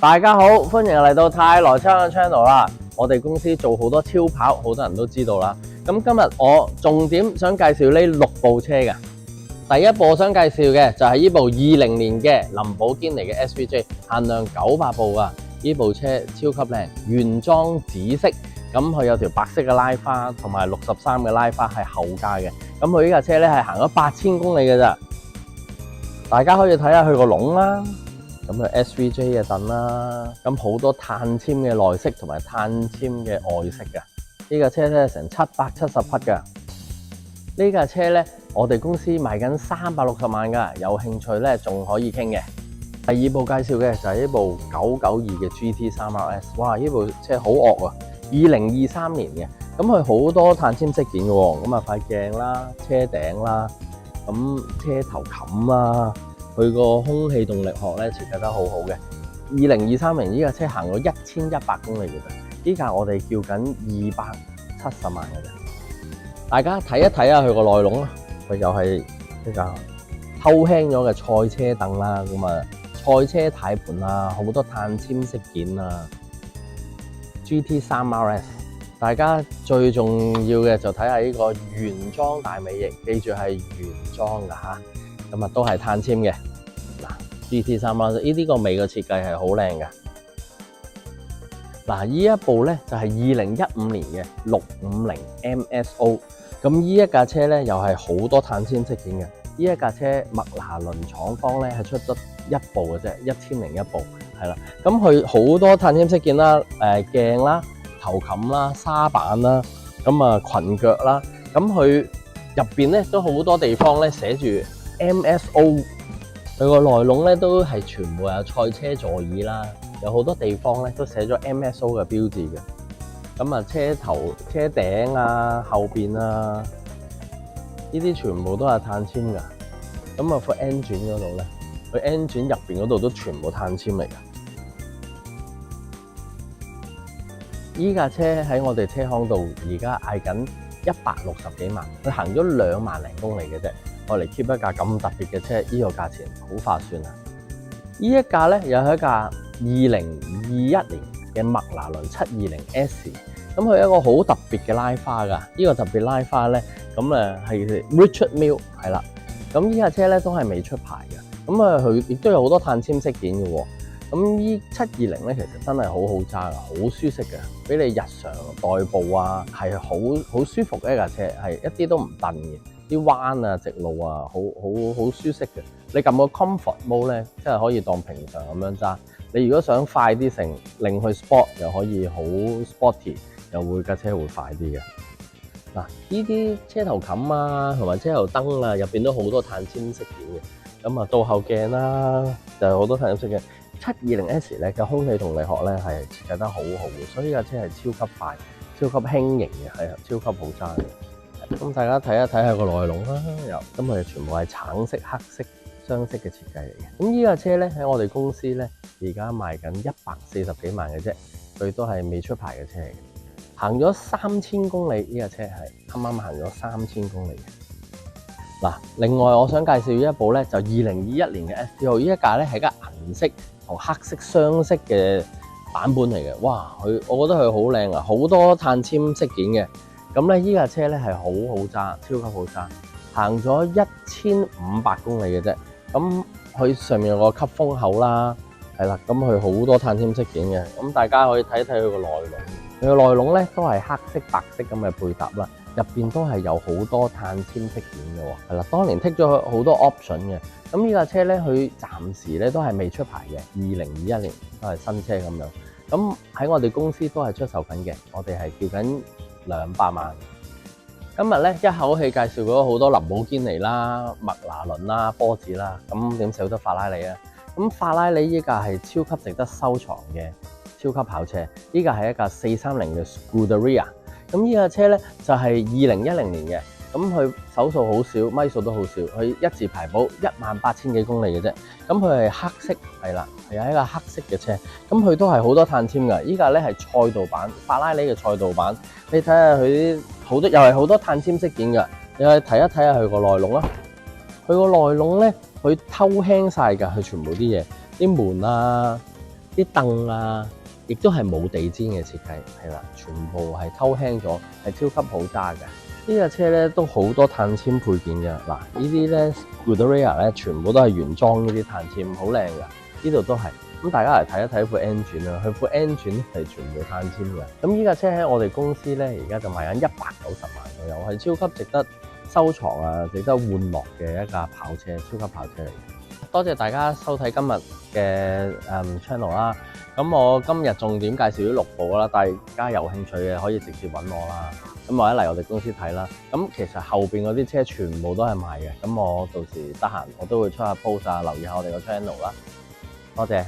大家好，歡迎嚟到泰來車嘅 channel 啦。我哋公司做好多超跑，好多人都知道啦。咁今日我重點想介紹呢6部車嘅。第一部我想介紹嘅就係呢部20年嘅林寶堅尼嘅 SVJ， 限量900部啊！呢部車超級靚，原裝紫色，咁佢有條白色嘅拉花，同埋63嘅拉花係後加嘅。咁佢呢架車咧係行咗8000公里嘅咋，大家可以睇下佢個籠啦。咁佢 SVJ 嘅燈啦，咁好多碳纖嘅內飾同埋碳纖嘅外飾嘅。呢架車咧成770匹嘅。呢架車咧，我哋公司賣緊360萬㗎，有興趣咧仲可以傾嘅。第二部介紹嘅就係呢部992嘅 GT3 RS， 哇！呢部車好惡啊，2023年嘅，咁佢好多碳纖飾件嘅喎，咁啊塊鏡啦、車頂啦、咁車頭冚啦。佢個空氣動力學咧設計得好好嘅。2023年呢架車行咗1100公里嘅啫，呢架我哋叫緊270萬嘅啫。大家睇一睇下佢個內籠啦，佢又係呢架偷輕咗嘅賽車凳啦，咁啊賽車軚盤啊，好多碳纖飾件啊。GT3 RS， 大家最重要嘅就睇下呢個原裝大尾翼，記住係原裝㗎嚇。咁啊都係碳纖嘅。嗱 GT3 RS 呢啲個尾嘅設計係好靚嘅。嗱呢一部咧就係2015年嘅650 MSO， 咁呢一架車咧又係好多碳纖飾件嘅。呢一架車麥拿倫廠方咧係出咗一部嘅啫，1001部係啦。咁佢好多碳纖飾件啦，鏡啦、頭冚啦、沙板啦，咁啊裙腳啦，咁佢入邊咧都好多地方咧寫住 MSO， 佢個內籠咧都係全部有賽車座椅啦，有好多地方咧都寫咗 MSO 嘅標誌嘅。咁啊車頭、車頂啊、後邊啊，呢啲全部都係碳纖噶。咁啊個 engine 嗰度咧，佢 engine 入邊嗰度都全部碳纖嚟噶。依架車喺我哋車行度而家嗌緊160幾萬，佢行咗2萬零公里嘅啫。我嚟 keep 一架咁特別嘅車，呢個價錢好划算啊！呢一架咧又係一架2021年嘅麥拿倫720S， 咁佢有一個好特別嘅拉花噶。呢個特別拉花咧，咁係 Richard Mille 係啦。咁呢架車咧都係未出牌嘅，咁啊佢亦都有好多碳纖飾件嘅喎。咁呢720咧其實真係好好揸嘅，好舒適嘅，俾你日常代步啊係好舒服嘅一架車，係一啲都唔蹬嘅。啲彎啊、直路啊，好舒適嘅。你撳個 Comfort Mode 咧，即係可以當平常咁樣揸。你如果想快啲成，令去 Sport 又可以好 Sporty， 又會架車會快啲嘅。嗱，呢啲車頭冚啊，同埋車頭燈啊，入邊都好多碳纖飾件嘅。咁啊，倒後鏡啦，就係好多碳纖飾件。720S 咧嘅空氣動力學咧係設計得好好嘅，所以呢架車係超級快、超級輕盈嘅，係超級好揸嘅。咁大家睇一睇下個內籠啦，咁佢全部係橙色、黑色雙色嘅設計嚟嘅。咁呢架車咧喺我哋公司咧而家賣緊140幾萬嘅啫，佢都係未出牌嘅車嚟嘅。行咗3000公里，呢架車係啱啱行咗3000公里嘅。嗱，另外我想介紹一部咧就2021年嘅 ST 號，呢一架咧係架銀色同黑色雙色嘅版本嚟嘅。哇，我覺得佢好靚啊，好多碳纖飾件嘅。咁咧，依架車咧係好好揸，超級好揸，行咗1500公里嘅啫。咁佢上面有個吸風口啦，係啦，咁佢好多碳纖飾件嘅。咁大家可以睇一睇佢個內籠，佢個內籠咧都係黑色、白色咁嘅配搭啦，入邊都係有好多碳纖飾件嘅喎。係啦，當年剔咗好多 option 嘅。咁呢架車咧，佢暫時咧都係未出牌嘅，2021年都係新車咁樣。咁喺我哋公司都係出售緊嘅，我哋係叫緊200萬。今日咧一口氣介紹咗好多林寶堅尼啦、麥拿倫啦、波子啦，咁點少得法拉利啊？咁法拉利依架係超級值得收藏嘅超級跑車，依架係一架430嘅 Scuderia。咁依架車咧就係2010年嘅，咁佢手數好少，米數都好少，佢一字排保18000幾公里嘅啫。咁佢係黑色，係啦，係一架黑色嘅車。咁佢都係好多碳纖㗎。依架咧係賽道版，法拉利嘅賽道版。你睇下佢啲好多，又係好多碳纖飾件㗎。你去睇一睇下佢個內籠啦。佢個內籠咧，佢偷輕晒㗎，佢全部啲嘢，啲門啊、啲凳啊，亦都係冇地氈嘅設計，係啦，全部係偷輕咗，係超級好揸嘅。呢架車咧都好多碳纖配件嘅，嗱呢啲咧 Scuderia 咧全部都係原裝呢啲碳纖，好靚㗎。呢度都係，咁大家嚟睇一睇副 engine 啦，佢副 engine 係全部碳纖嘅。咁呢架車喺我哋公司咧，而家就賣緊190萬左右，係超級值得收藏啊，值得玩樂嘅一架跑車，超級跑車嚟。多謝大家收睇今日嘅channel 啦。咁我今日重點介紹咗6部啦，大家有興趣嘅可以直接揾我啦。咁或者嚟我哋公司睇啦。咁其實後邊嗰啲車全部都係賣嘅。咁我到時得閒我都會出下 post 啊，留意下我哋個 channel 啦。多謝。